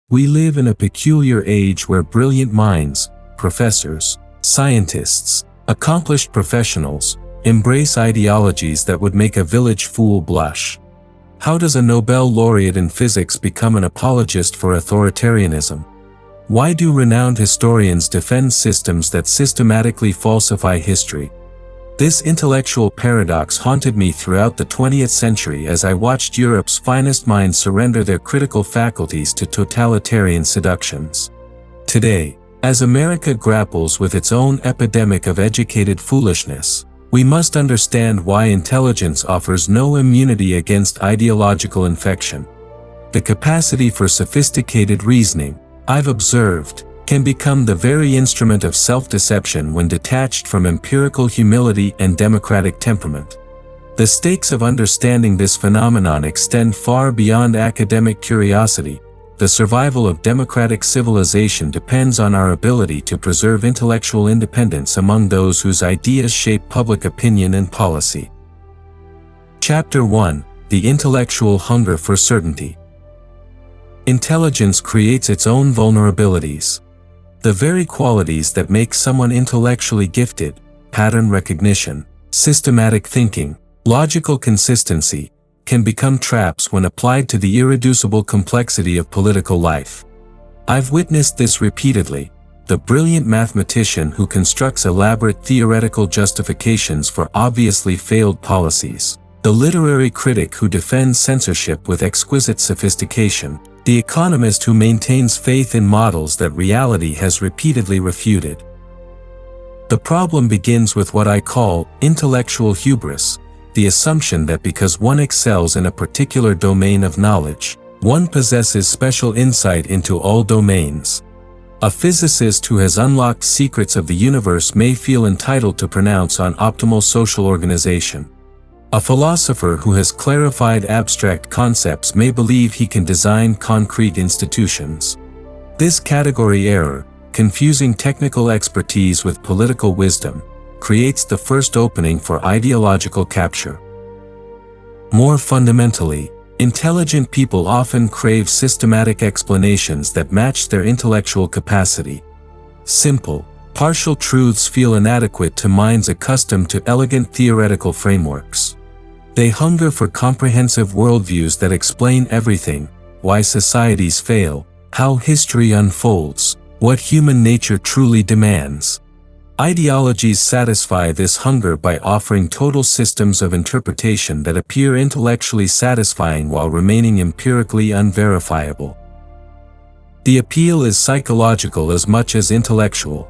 We live in a peculiar age where brilliant minds, professors, scientists, accomplished professionals, embrace ideologies that would make a village fool blush. How does a Nobel laureate in physics become an apologist for authoritarianism? Why do renowned historians defend systems that systematically falsify history? This intellectual paradox haunted me throughout the 20th century as I watched Europe's finest minds surrender their critical faculties to totalitarian seductions. Today, as America grapples with its own epidemic of educated foolishness, we must understand why intelligence offers no immunity against ideological infection. The capacity for sophisticated reasoning, I've observed, can become the very instrument of self-deception when detached from empirical humility and democratic temperament. The stakes of understanding this phenomenon extend far beyond academic curiosity. The survival of democratic civilization depends on our ability to preserve intellectual independence among those whose ideas shape public opinion and policy. Chapter 1: The Intellectual Hunger for Certainty. Intelligence creates its own vulnerabilities. The very qualities that make someone intellectually gifted, pattern recognition, systematic thinking, logical consistency, can become traps when applied to the irreducible complexity of political life. I've witnessed this repeatedly: the brilliant mathematician who constructs elaborate theoretical justifications for obviously failed policies, the literary critic who defends censorship with exquisite sophistication, the economist who maintains faith in models that reality has repeatedly refuted. The problem begins with what I call intellectual hubris, the assumption that because one excels in a particular domain of knowledge, one possesses special insight into all domains. A physicist who has unlocked secrets of the universe may feel entitled to pronounce on optimal social organization. A philosopher who has clarified abstract concepts may believe he can design concrete institutions. This category error, confusing technical expertise with political wisdom, creates the first opening for ideological capture. More fundamentally, intelligent people often crave systematic explanations that match their intellectual capacity. Simple, partial truths feel inadequate to minds accustomed to elegant theoretical frameworks. They hunger for comprehensive worldviews that explain everything: why societies fail, how history unfolds, what human nature truly demands. Ideologies satisfy this hunger by offering total systems of interpretation that appear intellectually satisfying while remaining empirically unverifiable. The appeal is psychological as much as intellectual.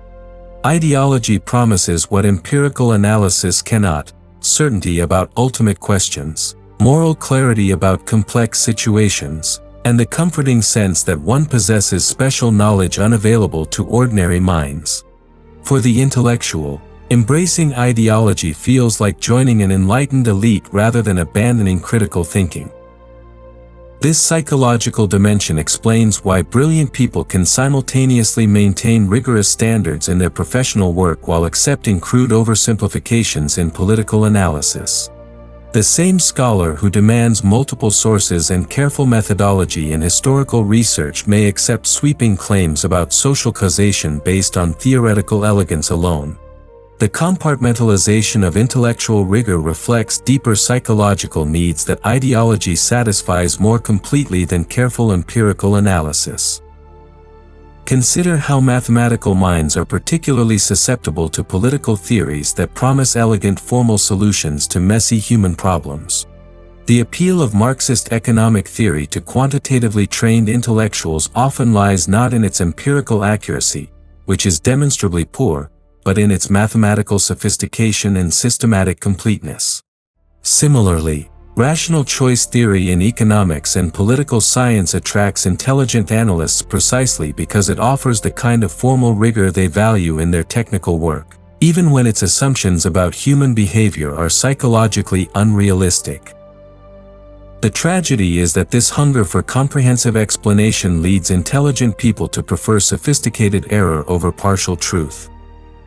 Ideology promises what empirical analysis cannot: certainty about ultimate questions, moral clarity about complex situations, and the comforting sense that one possesses special knowledge unavailable to ordinary minds. For the intellectual, embracing ideology feels like joining an enlightened elite rather than abandoning critical thinking. This psychological dimension explains why brilliant people can simultaneously maintain rigorous standards in their professional work while accepting crude oversimplifications in political analysis. The same scholar who demands multiple sources and careful methodology in historical research may accept sweeping claims about social causation based on theoretical elegance alone. The compartmentalization of intellectual rigor reflects deeper psychological needs that ideology satisfies more completely than careful empirical analysis. Consider how mathematical minds are particularly susceptible to political theories that promise elegant formal solutions to messy human problems. The appeal of Marxist economic theory to quantitatively trained intellectuals often lies not in its empirical accuracy, which is demonstrably poor, but in its mathematical sophistication and systematic completeness. Similarly, rational choice theory in economics and political science attracts intelligent analysts precisely because it offers the kind of formal rigor they value in their technical work, even when its assumptions about human behavior are psychologically unrealistic. The tragedy is that this hunger for comprehensive explanation leads intelligent people to prefer sophisticated error over partial truth.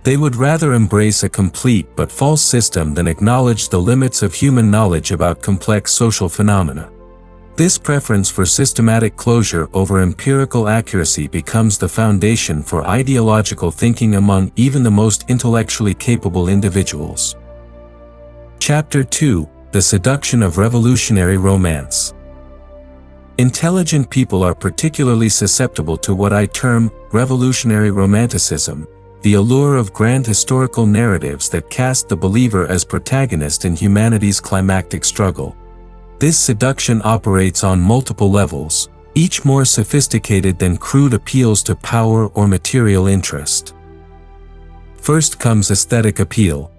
They would rather embrace a complete but false system than acknowledge the limits of human knowledge about complex social phenomena. This preference for systematic closure over empirical accuracy becomes the foundation for ideological thinking among even the most intellectually capable individuals. Chapter 2: The Seduction of Revolutionary Romance. Intelligent people are particularly susceptible to what I term revolutionary romanticism, the allure of grand historical narratives that cast the believer as protagonist in humanity's climactic struggle. This seduction operates on multiple levels, each more sophisticated than crude appeals to power or material interest. First comes aesthetic appeal.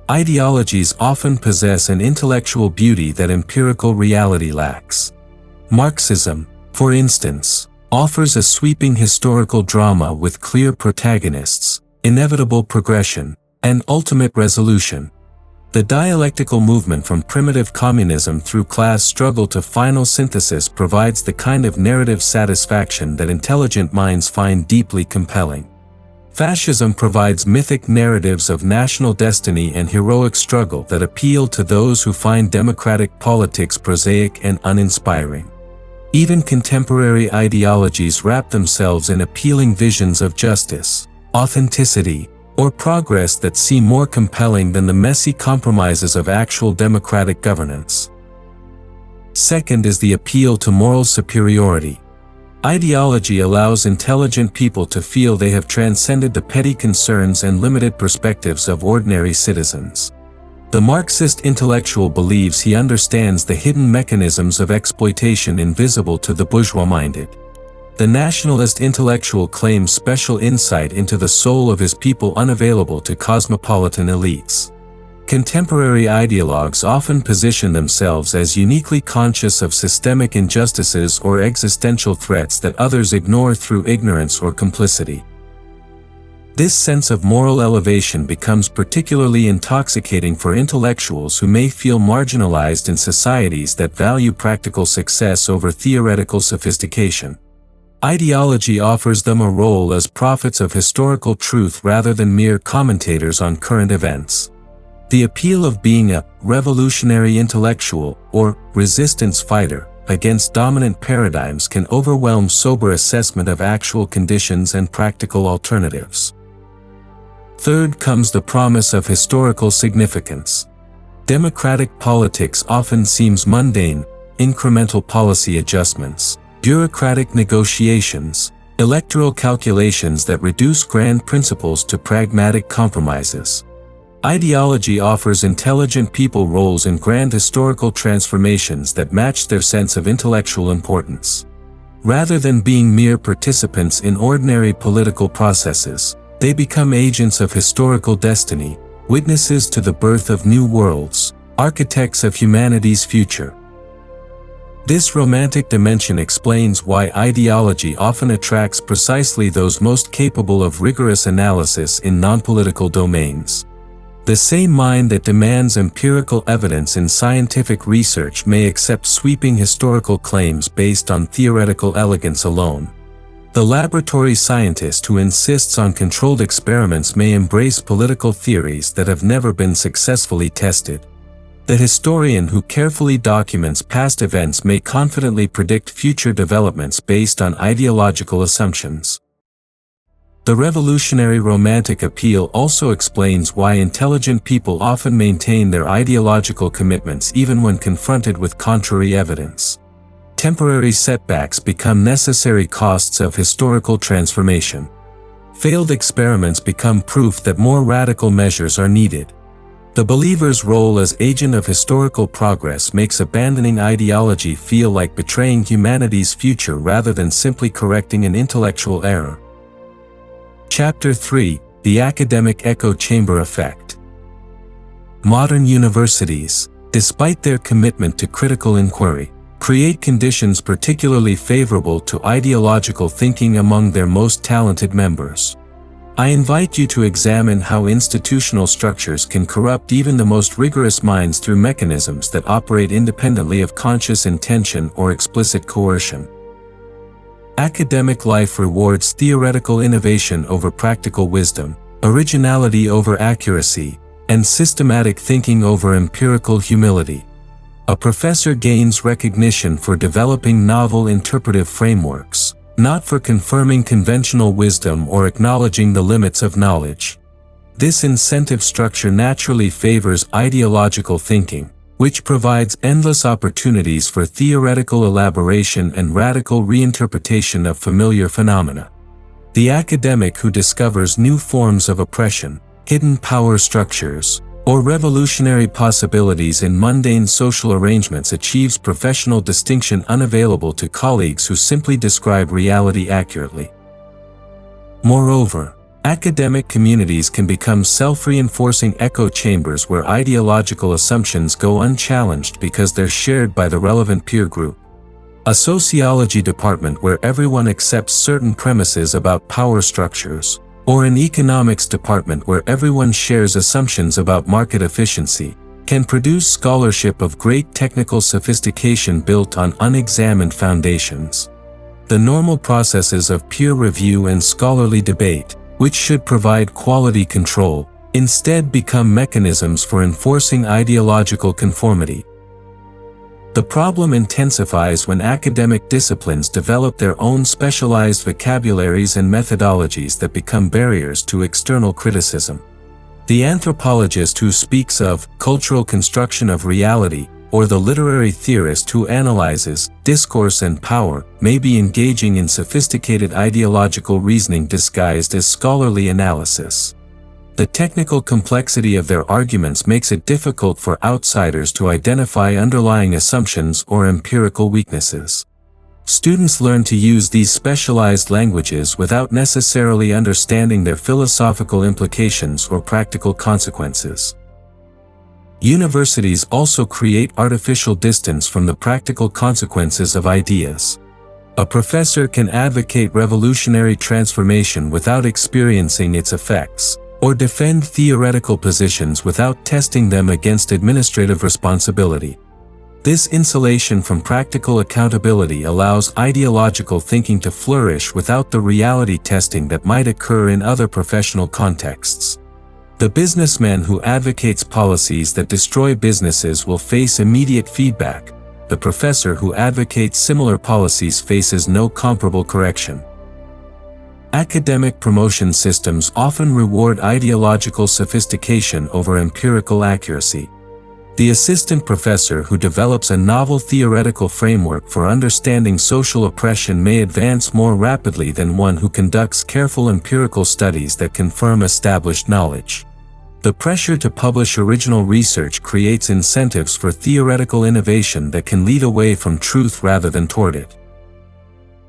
Ideologies often possess an intellectual beauty that empirical reality lacks. Marxism, for instance, offers a sweeping historical drama with clear protagonists, inevitable progression, and ultimate resolution. The dialectical movement from primitive communism through class struggle to final synthesis provides the kind of narrative satisfaction that intelligent minds find deeply compelling. Fascism provides mythic narratives of national destiny and heroic struggle that appeal to those who find democratic politics prosaic and uninspiring. Even contemporary ideologies wrap themselves in appealing visions of justice, authenticity, or progress that seem more compelling than the messy compromises of actual democratic governance. Second is the appeal to moral superiority. Ideology allows intelligent people to feel they have transcended the petty concerns and limited perspectives of ordinary citizens. The Marxist intellectual believes he understands the hidden mechanisms of exploitation invisible to the bourgeois-minded. The nationalist intellectual claims special insight into the soul of his people unavailable to cosmopolitan elites. Contemporary ideologues often position themselves as uniquely conscious of systemic injustices or existential threats that others ignore through ignorance or complicity. This sense of moral elevation becomes particularly intoxicating for intellectuals who may feel marginalized in societies that value practical success over theoretical sophistication. Ideology offers them a role as prophets of historical truth rather than mere commentators on current events. The appeal of being a revolutionary intellectual or resistance fighter against dominant paradigms can overwhelm sober assessment of actual conditions and practical alternatives. Third comes the promise of historical significance. Democratic politics often seems mundane, incremental policy adjustments, bureaucratic negotiations, electoral calculations that reduce grand principles to pragmatic compromises. Ideology offers intelligent people roles in grand historical transformations that match their sense of intellectual importance. Rather than being mere participants in ordinary political processes, they become agents of historical destiny, witnesses to the birth of new worlds, architects of humanity's future. This romantic dimension explains why ideology often attracts precisely those most capable of rigorous analysis in non-political domains. The same mind that demands empirical evidence in scientific research may accept sweeping historical claims based on theoretical elegance alone. The laboratory scientist who insists on controlled experiments may embrace political theories that have never been successfully tested. The historian who carefully documents past events may confidently predict future developments based on ideological assumptions. The revolutionary romantic appeal also explains why intelligent people often maintain their ideological commitments even when confronted with contrary evidence. Temporary setbacks become necessary costs of historical transformation. Failed experiments become proof that more radical measures are needed. The believer's role as agent of historical progress makes abandoning ideology feel like betraying humanity's future rather than simply correcting an intellectual error. Chapter 3: The Academic Echo Chamber Effect. Modern universities, despite their commitment to critical inquiry, create conditions particularly favorable to ideological thinking among their most talented members. I invite you to examine how institutional structures can corrupt even the most rigorous minds through mechanisms that operate independently of conscious intention or explicit coercion. Academic life rewards theoretical innovation over practical wisdom, originality over accuracy, and systematic thinking over empirical humility. A professor gains recognition for developing novel interpretive frameworks, not for confirming conventional wisdom or acknowledging the limits of knowledge. This incentive structure naturally favors ideological thinking, which provides endless opportunities for theoretical elaboration and radical reinterpretation of familiar phenomena. The academic who discovers new forms of oppression, hidden power structures, or revolutionary possibilities in mundane social arrangements achieves professional distinction unavailable to colleagues who simply describe reality accurately. Moreover, academic communities can become self-reinforcing echo chambers where ideological assumptions go unchallenged because they're shared by the relevant peer group. A sociology department where everyone accepts certain premises about power structures, or an economics department where everyone shares assumptions about market efficiency, can produce scholarship of great technical sophistication built on unexamined foundations. The normal processes of peer review and scholarly debate, which should provide quality control, instead become mechanisms for enforcing ideological conformity. The problem intensifies when academic disciplines develop their own specialized vocabularies and methodologies that become barriers to external criticism. The anthropologist who speaks of cultural construction of reality, or the literary theorist who analyzes discourse and power, may be engaging in sophisticated ideological reasoning disguised as scholarly analysis. The technical complexity of their arguments makes it difficult for outsiders to identify underlying assumptions or empirical weaknesses. Students learn to use these specialized languages without necessarily understanding their philosophical implications or practical consequences. Universities also create artificial distance from the practical consequences of ideas. A professor can advocate revolutionary transformation without experiencing its effects, or defend theoretical positions without testing them against administrative responsibility. This insulation from practical accountability allows ideological thinking to flourish without the reality testing that might occur in other professional contexts. The businessman who advocates policies that destroy businesses will face immediate feedback. The professor who advocates similar policies faces no comparable correction. Academic promotion systems often reward ideological sophistication over empirical accuracy. The assistant professor who develops a novel theoretical framework for understanding social oppression may advance more rapidly than one who conducts careful empirical studies that confirm established knowledge. The pressure to publish original research creates incentives for theoretical innovation that can lead away from truth rather than toward it.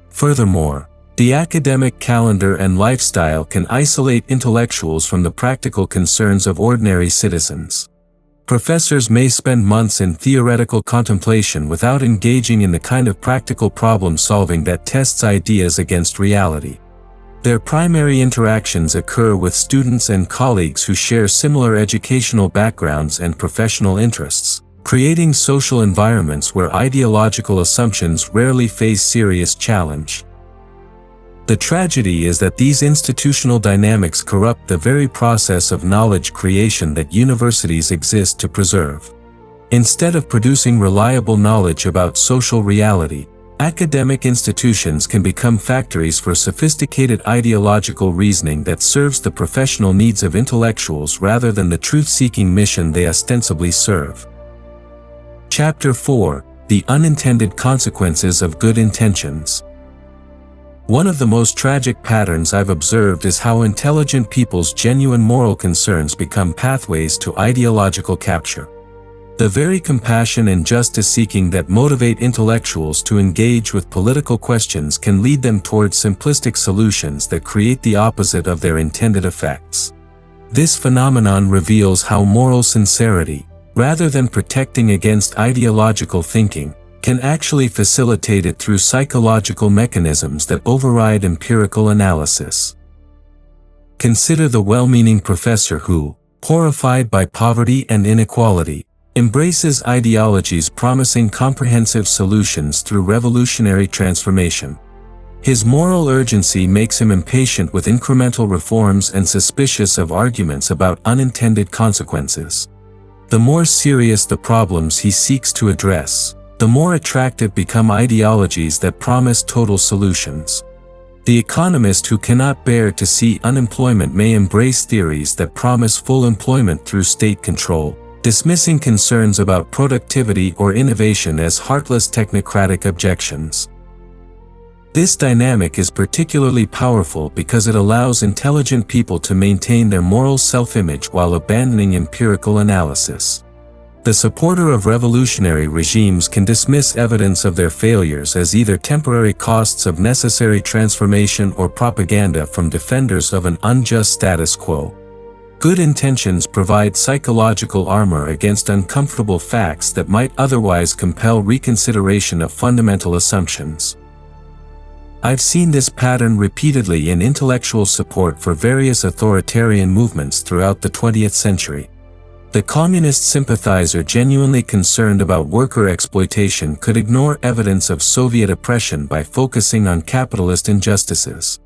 Furthermore, the academic calendar and lifestyle can isolate intellectuals from the practical concerns of ordinary citizens. Professors may spend months in theoretical contemplation without engaging in the kind of practical problem-solving that tests ideas against reality. Their primary interactions occur with students and colleagues who share similar educational backgrounds and professional interests, creating social environments where ideological assumptions rarely face serious challenge. The tragedy is that these institutional dynamics corrupt the very process of knowledge creation that universities exist to preserve. Instead of producing reliable knowledge about social reality, academic institutions can become factories for sophisticated ideological reasoning that serves the professional needs of intellectuals rather than the truth-seeking mission they ostensibly serve. Chapter 4: The Unintended Consequences of Good Intentions. One of the most tragic patterns I've observed is how intelligent people's genuine moral concerns become pathways to ideological capture. The very compassion and justice-seeking that motivate intellectuals to engage with political questions can lead them toward simplistic solutions that create the opposite of their intended effects. This phenomenon reveals how moral sincerity, rather than protecting against ideological thinking, can actually facilitate it through psychological mechanisms that override empirical analysis. Consider the well-meaning professor who, horrified by poverty and inequality, embraces ideologies promising comprehensive solutions through revolutionary transformation. His moral urgency makes him impatient with incremental reforms and suspicious of arguments about unintended consequences. The more serious the problems he seeks to address, the more attractive become ideologies that promise total solutions. The economist who cannot bear to see unemployment may embrace theories that promise full employment through state control, dismissing concerns about productivity or innovation as heartless technocratic objections. This dynamic is particularly powerful because it allows intelligent people to maintain their moral self-image while abandoning empirical analysis. The supporter of revolutionary regimes can dismiss evidence of their failures as either temporary costs of necessary transformation or propaganda from defenders of an unjust status quo. Good intentions provide psychological armor against uncomfortable facts that might otherwise compel reconsideration of fundamental assumptions. I've seen this pattern repeatedly in intellectual support for various authoritarian movements throughout the 20th century. The communist sympathizer genuinely concerned about worker exploitation could ignore evidence of Soviet oppression by focusing on capitalist injustices.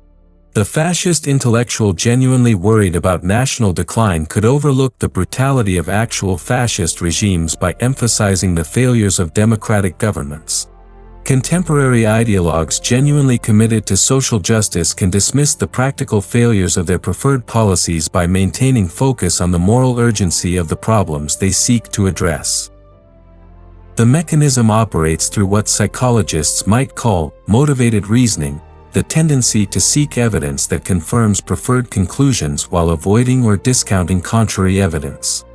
The fascist intellectual genuinely worried about national decline could overlook the brutality of actual fascist regimes by emphasizing the failures of democratic governments. Contemporary ideologues genuinely committed to social justice can dismiss the practical failures of their preferred policies by maintaining focus on the moral urgency of the problems they seek to address. The mechanism operates through what psychologists might call motivated reasoning, the tendency to seek evidence that confirms preferred conclusions while avoiding or discounting contrary evidence.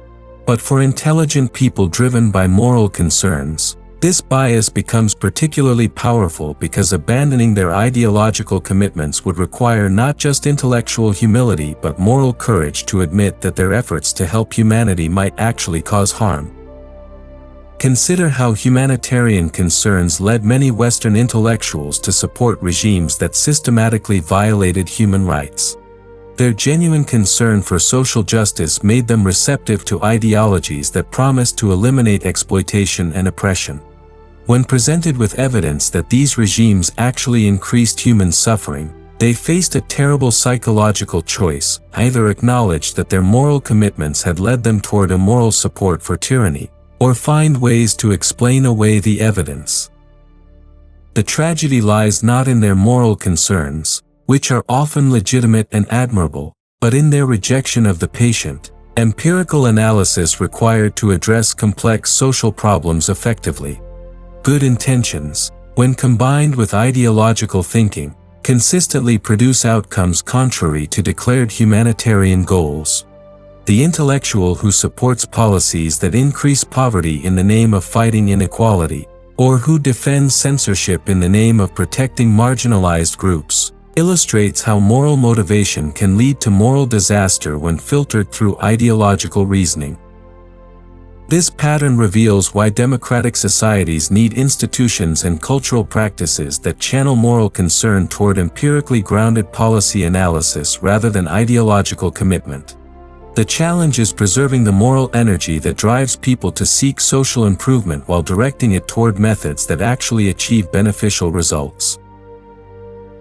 But for intelligent people driven by moral concerns, this bias becomes particularly powerful because abandoning their ideological commitments would require not just intellectual humility but moral courage to admit that their efforts to help humanity might actually cause harm. Consider how humanitarian concerns led many Western intellectuals to support regimes that systematically violated human rights. Their genuine concern for social justice made them receptive to ideologies that promised to eliminate exploitation and oppression. When presented with evidence that these regimes actually increased human suffering, they faced a terrible psychological choice: either acknowledge that their moral commitments had led them toward immoral support for tyranny, or find ways to explain away the evidence. The tragedy lies not in their moral concerns, which are often legitimate and admirable, but in their rejection of the patient, empirical analysis required to address complex social problems effectively. Good intentions, when combined with ideological thinking, consistently produce outcomes contrary to declared humanitarian goals. The intellectual who supports policies that increase poverty in the name of fighting inequality, or who defends censorship in the name of protecting marginalized groups, illustrates how moral motivation can lead to moral disaster when filtered through ideological reasoning. This pattern reveals why democratic societies need institutions and cultural practices that channel moral concern toward empirically grounded policy analysis rather than ideological commitment. The challenge is preserving the moral energy that drives people to seek social improvement while directing it toward methods that actually achieve beneficial results.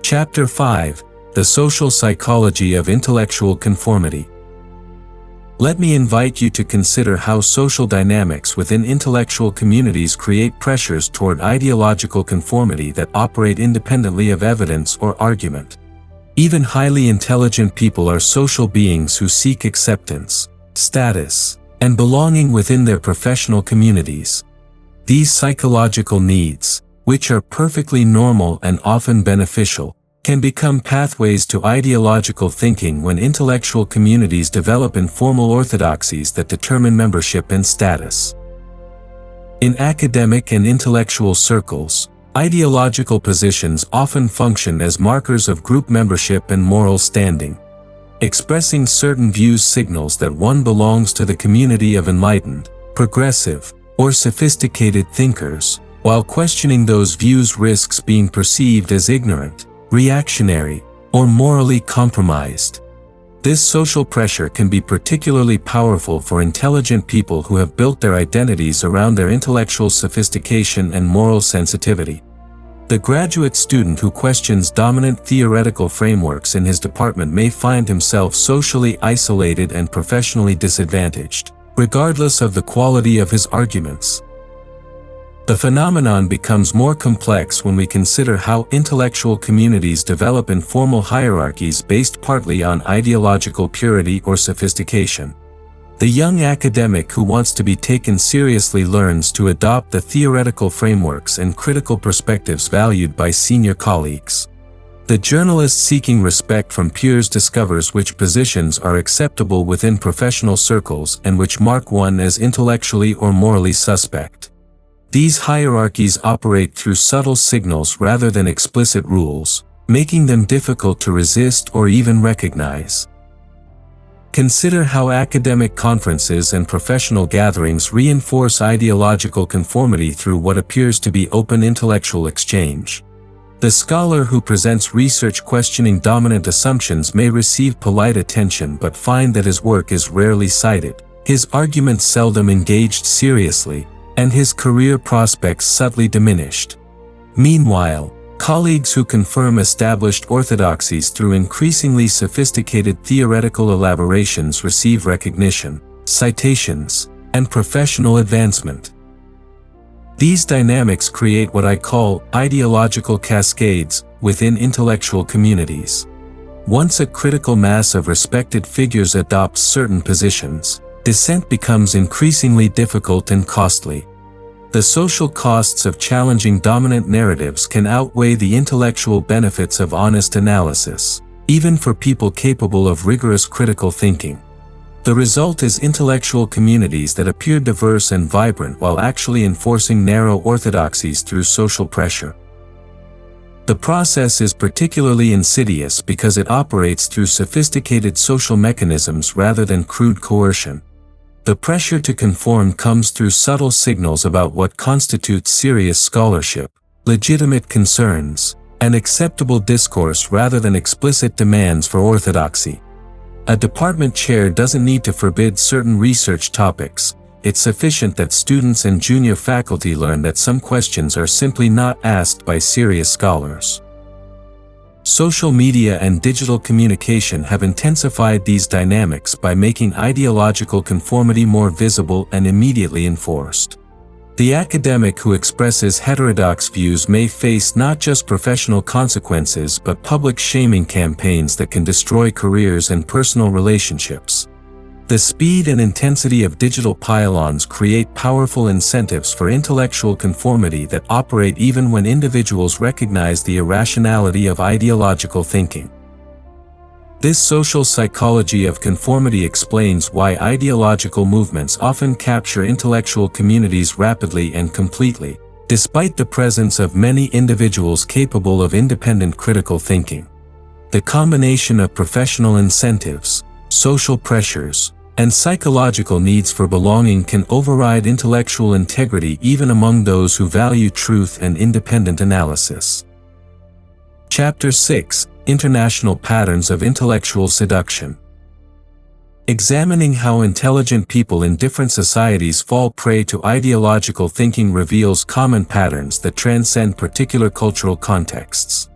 Chapter 5: The Social Psychology of Intellectual Conformity. Let me invite you to consider how social dynamics within intellectual communities create pressures toward ideological conformity that operate independently of evidence or argument. Even highly intelligent people are social beings who seek acceptance, status, and belonging within their professional communities. These psychological needs, which are perfectly normal and often beneficial, can become pathways to ideological thinking when intellectual communities develop informal orthodoxies that determine membership and status. In academic and intellectual circles, ideological positions often function as markers of group membership and moral standing. Expressing certain views signals that one belongs to the community of enlightened, progressive, or sophisticated thinkers, while questioning those views risks being perceived as ignorant, reactionary, or morally compromised. This social pressure can be particularly powerful for intelligent people who have built their identities around their intellectual sophistication and moral sensitivity. The graduate student who questions dominant theoretical frameworks in his department may find himself socially isolated and professionally disadvantaged, regardless of the quality of his arguments. The phenomenon becomes more complex when we consider how intellectual communities develop informal hierarchies based partly on ideological purity or sophistication. The young academic who wants to be taken seriously learns to adopt the theoretical frameworks and critical perspectives valued by senior colleagues. The journalist seeking respect from peers discovers which positions are acceptable within professional circles and which mark one as intellectually or morally suspect. These hierarchies operate through subtle signals rather than explicit rules, making them difficult to resist or even recognize. Consider how academic conferences and professional gatherings reinforce ideological conformity through what appears to be open intellectual exchange. The scholar who presents research questioning dominant assumptions may receive polite attention but find that his work is rarely cited, his arguments seldom engaged seriously, and his career prospects subtly diminished. Meanwhile, colleagues who confirm established orthodoxies through increasingly sophisticated theoretical elaborations receive recognition, citations, and professional advancement. These dynamics create what I call ideological cascades within intellectual communities. Once a critical mass of respected figures adopts certain positions, dissent becomes increasingly difficult and costly. The social costs of challenging dominant narratives can outweigh the intellectual benefits of honest analysis, even for people capable of rigorous critical thinking. The result is intellectual communities that appear diverse and vibrant while actually enforcing narrow orthodoxies through social pressure. The process is particularly insidious because it operates through sophisticated social mechanisms rather than crude coercion. The pressure to conform comes through subtle signals about what constitutes serious scholarship, legitimate concerns, and acceptable discourse rather than explicit demands for orthodoxy. A department chair doesn't need to forbid certain research topics. It's sufficient that students and junior faculty learn that some questions are simply not asked by serious scholars. Social media and digital communication have intensified these dynamics by making ideological conformity more visible and immediately enforced. The academic who expresses heterodox views may face not just professional consequences but public shaming campaigns that can destroy careers and personal relationships. The speed and intensity of digital pylons create powerful incentives for intellectual conformity that operate even when individuals recognize the irrationality of ideological thinking. This social psychology of conformity explains why ideological movements often capture intellectual communities rapidly and completely, despite the presence of many individuals capable of independent critical thinking. The combination of professional incentives, social pressures, and psychological needs for belonging can override intellectual integrity even among those who value truth and independent analysis. Chapter 6: International Patterns of Intellectual Seduction. Examining how intelligent people in different societies fall prey to ideological thinking reveals common patterns that transcend particular cultural contexts.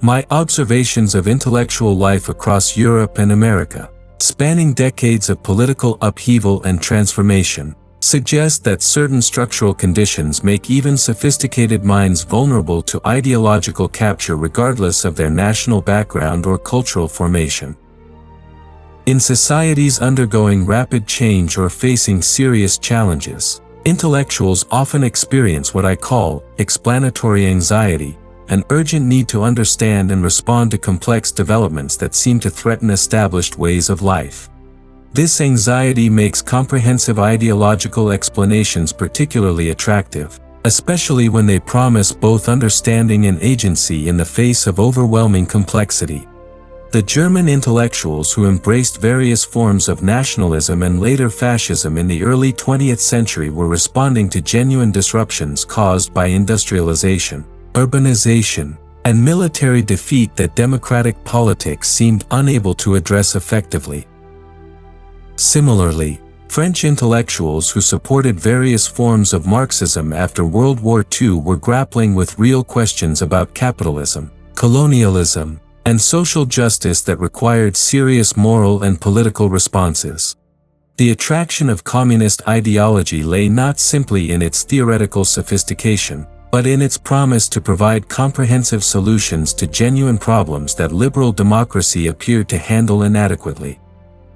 My observations of intellectual life across Europe and America, spanning decades of political upheaval and transformation, suggest that certain structural conditions make even sophisticated minds vulnerable to ideological capture regardless of their national background or cultural formation. In societies undergoing rapid change or facing serious challenges, intellectuals often experience what I call explanatory anxiety, an urgent need to understand and respond to complex developments that seem to threaten established ways of life. This anxiety makes comprehensive ideological explanations particularly attractive, especially when they promise both understanding and agency in the face of overwhelming complexity. The German intellectuals who embraced various forms of nationalism and later fascism in the early 20th century were responding to genuine disruptions caused by industrialization, urbanization, and military defeat that democratic politics seemed unable to address effectively. Similarly, French intellectuals who supported various forms of Marxism after World War II were grappling with real questions about capitalism, colonialism, and social justice that required serious moral and political responses. The attraction of communist ideology lay not simply in its theoretical sophistication, but in its promise to provide comprehensive solutions to genuine problems that liberal democracy appeared to handle inadequately.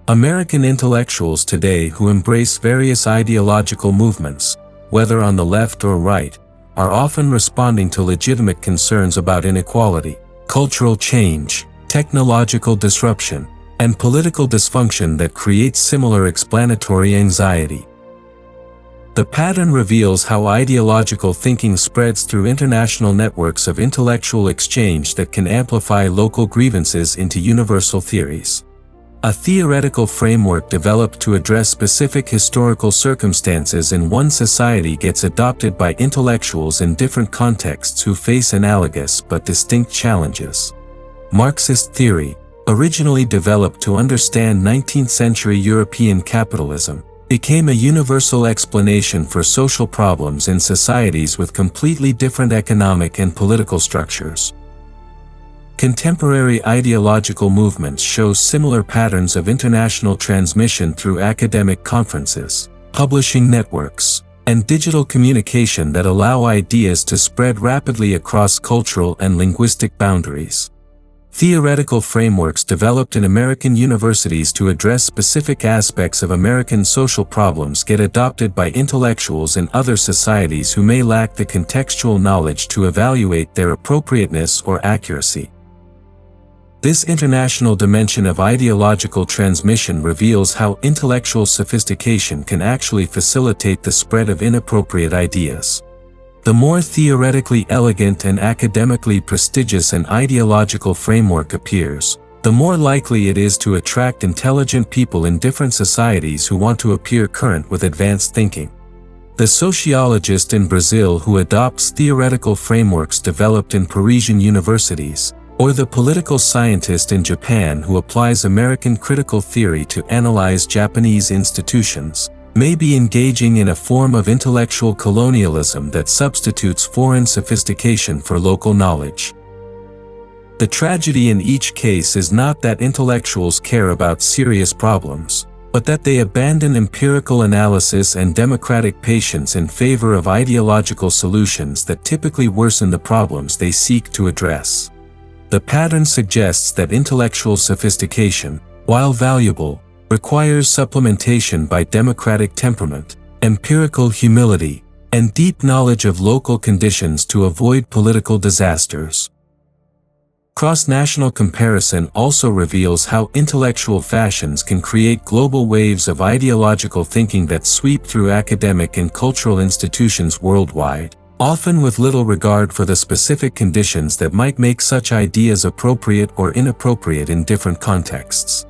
American intellectuals today who embrace various ideological movements, whether on the left or right, are often responding to legitimate concerns about inequality, cultural change, technological disruption, and political dysfunction that creates similar explanatory anxiety. The pattern reveals how ideological thinking spreads through international networks of intellectual exchange that can amplify local grievances into universal theories. A theoretical framework developed to address specific historical circumstances in one society gets adopted by intellectuals in different contexts who face analogous but distinct challenges. Marxist theory, originally developed to understand 19th-century European capitalism, became a universal explanation for social problems in societies with completely different economic and political structures. Contemporary ideological movements show similar patterns of international transmission through academic conferences, publishing networks, and digital communication that allow ideas to spread rapidly across cultural and linguistic boundaries. Theoretical frameworks developed in American universities to address specific aspects of American social problems get adopted by intellectuals in other societies who may lack the contextual knowledge to evaluate their appropriateness or accuracy. This international dimension of ideological transmission reveals how intellectual sophistication can actually facilitate the spread of inappropriate ideas. The more theoretically elegant and academically prestigious an ideological framework appears, the more likely it is to attract intelligent people in different societies who want to appear current with advanced thinking. The sociologist in Brazil who adopts theoretical frameworks developed in Parisian universities, or the political scientist in Japan who applies American critical theory to analyze Japanese institutions, may be engaging in a form of intellectual colonialism that substitutes foreign sophistication for local knowledge. The tragedy in each case is not that intellectuals care about serious problems, but that they abandon empirical analysis and democratic patience in favor of ideological solutions that typically worsen the problems they seek to address. The pattern suggests that intellectual sophistication, while valuable, requires supplementation by democratic temperament, empirical humility, and deep knowledge of local conditions to avoid political disasters. Cross-national comparison also reveals how intellectual fashions can create global waves of ideological thinking that sweep through academic and cultural institutions worldwide, often with little regard for the specific conditions that might make such ideas appropriate or inappropriate in different contexts.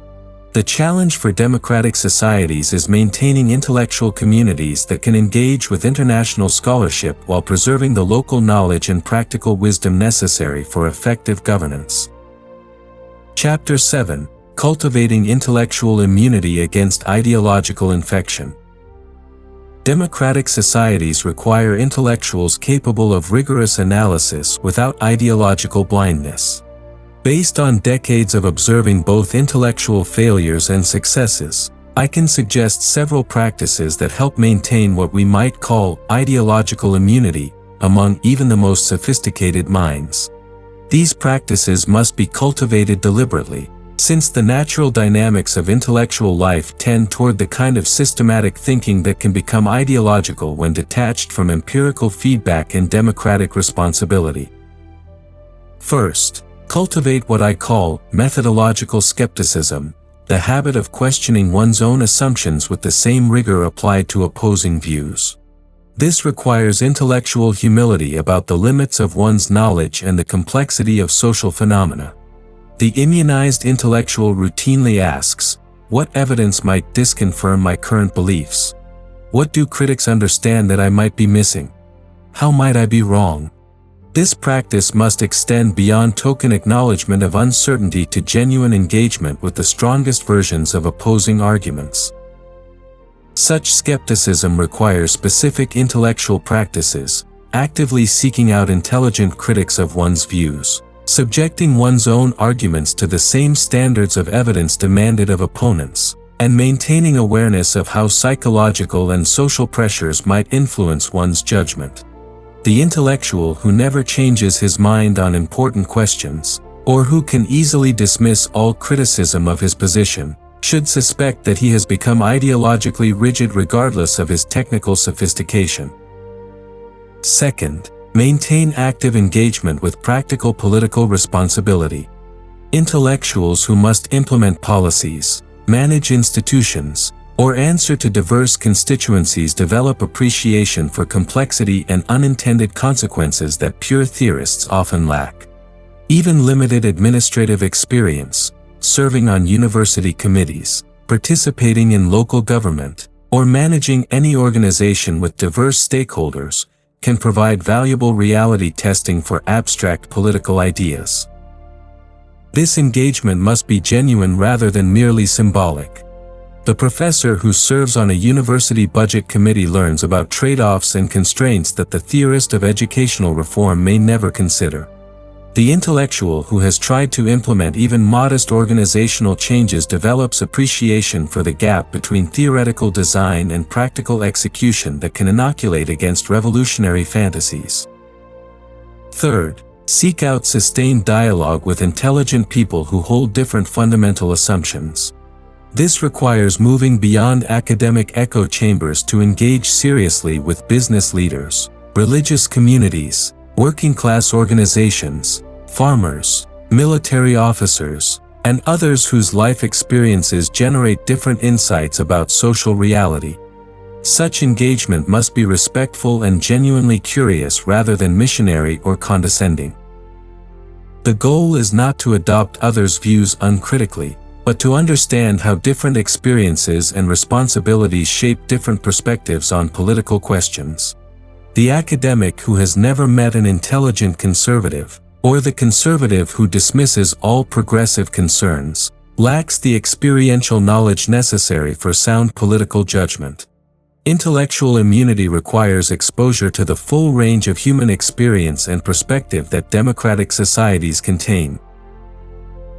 The challenge for democratic societies is maintaining intellectual communities that can engage with international scholarship while preserving the local knowledge and practical wisdom necessary for effective governance. Chapter 7: Cultivating Intellectual Immunity Against Ideological Infection. Democratic societies require intellectuals capable of rigorous analysis without ideological blindness. Based on decades of observing both intellectual failures and successes, I can suggest several practices that help maintain what we might call ideological immunity among even the most sophisticated minds. These practices must be cultivated deliberately, since the natural dynamics of intellectual life tend toward the kind of systematic thinking that can become ideological when detached from empirical feedback and democratic responsibility. First, cultivate what I call methodological skepticism, the habit of questioning one's own assumptions with the same rigor applied to opposing views. This requires intellectual humility about the limits of one's knowledge and the complexity of social phenomena. The immunized intellectual routinely asks, what evidence might disconfirm my current beliefs? What do critics understand that I might be missing? How might I be wrong? This practice must extend beyond token acknowledgement of uncertainty to genuine engagement with the strongest versions of opposing arguments. Such skepticism requires specific intellectual practices, actively seeking out intelligent critics of one's views, subjecting one's own arguments to the same standards of evidence demanded of opponents, and maintaining awareness of how psychological and social pressures might influence one's judgment. The intellectual who never changes his mind on important questions, or who can easily dismiss all criticism of his position, should suspect that he has become ideologically rigid regardless of his technical sophistication. Second, maintain active engagement with practical political responsibility. Intellectuals who must implement policies, manage institutions, or answer to diverse constituencies develop appreciation for complexity and unintended consequences that pure theorists often lack. Even limited administrative experience, serving on university committees, participating in local government, or managing any organization with diverse stakeholders, can provide valuable reality testing for abstract political ideas. This engagement must be genuine rather than merely symbolic. The professor who serves on a university budget committee learns about trade-offs and constraints that the theorist of educational reform may never consider. The intellectual who has tried to implement even modest organizational changes develops appreciation for the gap between theoretical design and practical execution that can inoculate against revolutionary fantasies. Third, seek out sustained dialogue with intelligent people who hold different fundamental assumptions. This requires moving beyond academic echo chambers to engage seriously with business leaders, religious communities, working-class organizations, farmers, military officers, and others whose life experiences generate different insights about social reality. Such engagement must be respectful and genuinely curious rather than missionary or condescending. The goal is not to adopt others' views uncritically, but to understand how different experiences and responsibilities shape different perspectives on political questions. The academic who has never met an intelligent conservative, or the conservative who dismisses all progressive concerns, lacks the experiential knowledge necessary for sound political judgment. Intellectual immunity requires exposure to the full range of human experience and perspective that democratic societies contain.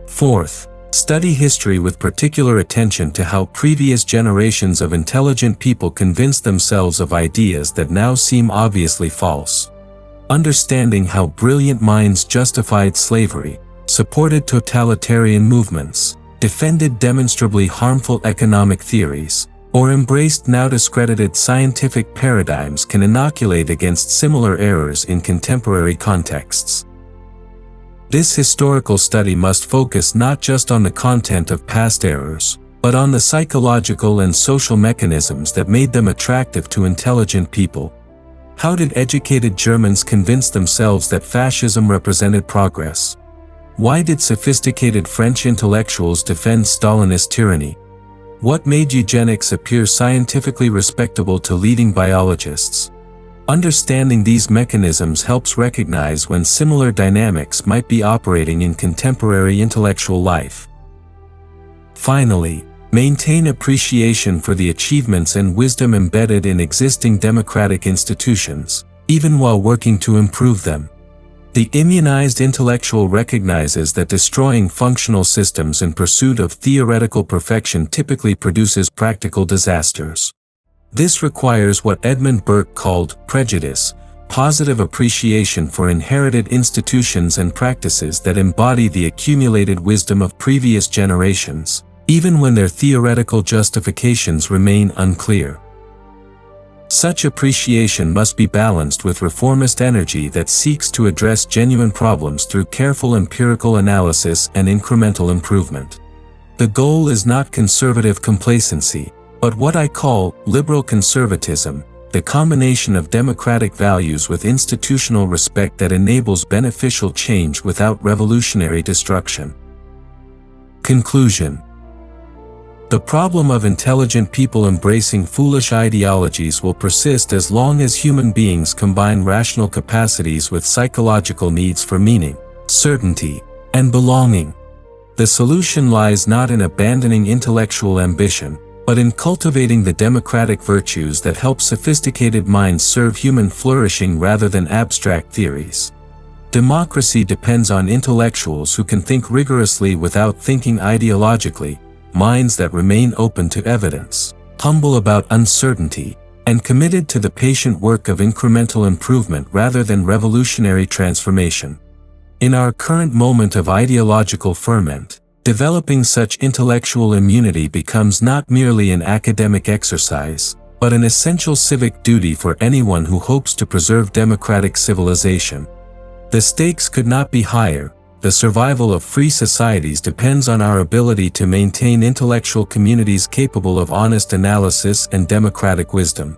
Fourth, study history with particular attention to how previous generations of intelligent people convinced themselves of ideas that now seem obviously false. Understanding how brilliant minds justified slavery, supported totalitarian movements, defended demonstrably harmful economic theories, or embraced now discredited scientific paradigms can inoculate against similar errors in contemporary contexts. This historical study must focus not just on the content of past errors, but on the psychological and social mechanisms that made them attractive to intelligent people. How did educated Germans convince themselves that fascism represented progress? Why did sophisticated French intellectuals defend Stalinist tyranny? What made eugenics appear scientifically respectable to leading biologists? Understanding these mechanisms helps recognize when similar dynamics might be operating in contemporary intellectual life. Finally, maintain appreciation for the achievements and wisdom embedded in existing democratic institutions, even while working to improve them. The immunized intellectual recognizes that destroying functional systems in pursuit of theoretical perfection typically produces practical disasters. This requires what Edmund Burke called prejudice, positive appreciation for inherited institutions and practices that embody the accumulated wisdom of previous generations, even when their theoretical justifications remain unclear. Such appreciation must be balanced with reformist energy that seeks to address genuine problems through careful empirical analysis and incremental improvement. The goal is not conservative complacency, but what I call liberal conservatism, the combination of democratic values with institutional respect that enables beneficial change without revolutionary destruction. Conclusion. The problem of intelligent people embracing foolish ideologies will persist as long as human beings combine rational capacities with psychological needs for meaning, certainty, and belonging. The solution lies not in abandoning intellectual ambition, but in cultivating the democratic virtues that help sophisticated minds serve human flourishing rather than abstract theories. Democracy depends on intellectuals who can think rigorously without thinking ideologically, minds that remain open to evidence, humble about uncertainty, and committed to the patient work of incremental improvement rather than revolutionary transformation. In our current moment of ideological ferment, developing such intellectual immunity becomes not merely an academic exercise, but an essential civic duty for anyone who hopes to preserve democratic civilization. The stakes could not be higher. The survival of free societies depends on our ability to maintain intellectual communities capable of honest analysis and democratic wisdom.